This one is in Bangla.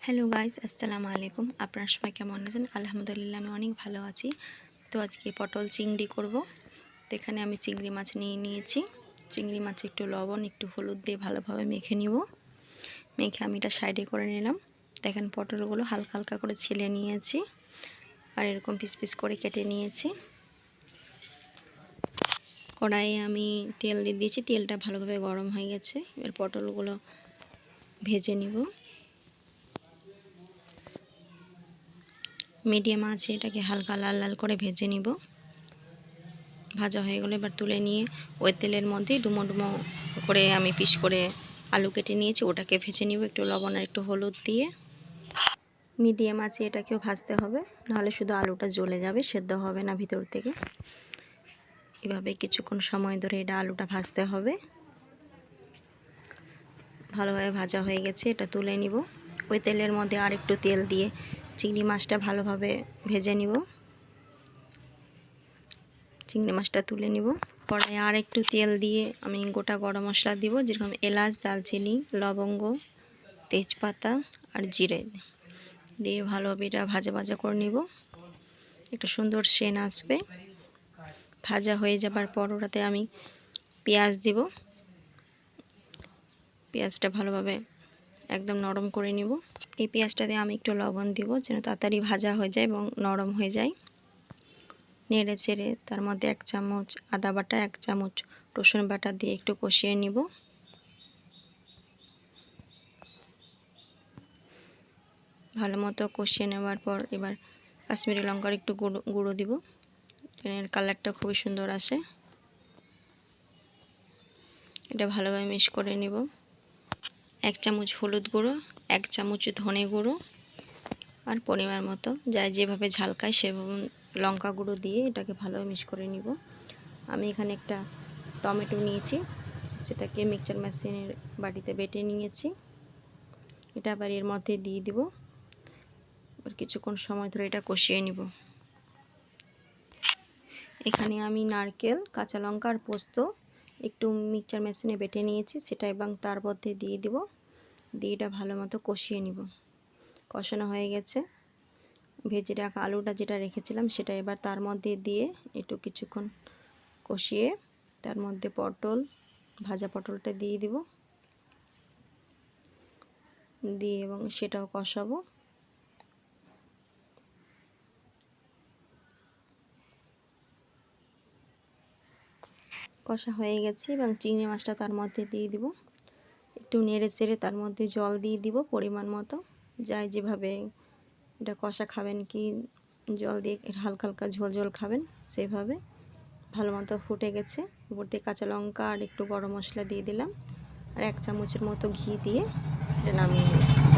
হ্যালো গাইস, আসসালামু আলাইকুম। আপনারা সবাই কেমন আছেন? আলহামদুলিল্লাহ আমি অনেক ভালো আছি। তো আজকে পটল চিংড়ি করব। তো এখানে আমি চিংড়ি মাছ নিয়ে নিয়েছি। চিংড়ি মাছে একটু লবণ একটু হলুদ দিয়ে ভালোভাবে মেখে নিব। মেখে আমি এটা সাইডে করে নিলাম। দেখেন পটলগুলো হালকা হালকা করে ছিলে নিয়েছি আর এরকম পিস পিস করে কেটে নিয়েছি। কড়াইয়ে আমি তেল দিয়ে দিয়েছি, তেলটা ভালোভাবে গরম হয়ে গেছে। এবার পটলগুলো ভেজে নিব। মিডিয়াম আছে এটাকে হালকা লাল লাল করে ভেজে নিব। ভাজা হয়ে গেলে এবার তুলে নিয়ে ওই তেলের মধ্যে ডুমো ডুমো করে আমি পিস করে আলু কেটে নিয়েছি, ওটাকে ভেজে নিব একটু লবণ আর একটু হলুদ দিয়ে। মিডিয়াম আছে এটাকেও ভাজতে হবে, নাহলে শুধু আলুটা জ্বলে যাবে, সেদ্ধ হবে না ভিতর থেকে। এভাবে কিছুক্ষণ সময় ধরে এটা আলুটা ভাজতে হবে। ভালোভাবে ভাজা হয়ে গেছে, এটা তুলে নিব। ওই তেলের মধ্যে আর একটু তেল দিয়ে চিংড়ি মাছটা ভালোভাবে ভেজে নিব। চিংড়ি মাছটা তুলে নিব। কড়াইয়ে আর একটু তেল দিয়ে আমি গোটা গরম মশলা দিব, যেরকম এলাচ, দালচিনি, লবঙ্গ, তেজপাতা আর জিরে দিয়ে ভালোভাবে এটা ভাজা ভাজা করে নিব। একটা সুন্দর সেন্ট আসবে। ভাজা হয়ে যাবার পর ওটাতে আমি পেঁয়াজ দিব। পেঁয়াজটা ভালোভাবে একদম নরম করে নিব। এই পেঁয়াজটাতে আমি একটু লবণ দিব যেন তাড়াতাড়ি ভাজা হয়ে যায় এবং নরম হয়ে যায়। নেড়ে চেড়ে তার মধ্যে 1 চামচ আদা বাটা, 1 চামচ রসুন বাটা দিয়ে একটু কষিয়ে নিব। ভালো মতো কষিয়ে নেওয়ার পর এবার কাশ্মীরি লঙ্কার একটু গুঁড়ো দিব, এর কালারটা খুবই সুন্দর আসে। এটা ভালোভাবে মিক্স করে নিব। 1 চামচ হলুদ গুঁড়ো, 1 চামচ ধনে গুঁড়ো আর পরিমাণ মতো যাই যেভাবে ঝাল খায় সেভাবে লঙ্কা গুঁড়ো দিয়ে এটাকে ভালোভাবে মিক্স করে নিব। আমি এখানে একটা টমেটো নিয়েছি, সেটাকে মিক্সচার মেশিনের বাটিতে বেটে নিয়েছি। এটা আবার এর মধ্যে দিয়ে দিব। আর কিছুক্ষণ সময় ধরে এটা কষিয়ে নিব। এখানে আমি নারকেল, কাঁচা লঙ্কা আর পোস্ত একটু মিক্সচার মেশিনে বেটে নিয়েছি, সেটা এবং তার মধ্যে দিয়ে দিব। দিয়ে এটা ভালো মতো কষিয়ে নিব। কষানো হয়ে গেছে। ভেজে রাখা আলুটা যেটা রেখেছিলাম সেটা এবার তার মধ্যে দিয়ে একটু কিছুক্ষণ কষিয়ে তার মধ্যে ভাজা পটলটা দিয়ে দিব, দিয়ে এবং সেটাও কষাবো। কষা হয়ে গেছে এবং চিংড়ি মাছটা তার মধ্যে দিয়ে দিব। একটু নেড়ে চেড়ে তার মধ্যে জল দিয়ে দিব পরিমাণ মতো, যাই যেভাবে এটা কষা খাবেন কি জল দিয়ে হালকা হালকা ঝোল ঝোল খাবেন সেভাবে। ভালো মতো ফুটে গেছে। উপর দিয়ে কাঁচা লঙ্কা আর একটু গরম মশলা দিয়ে দিলাম আর 1 চামচের মতো ঘি দিয়ে এটা নামিয়ে নিই।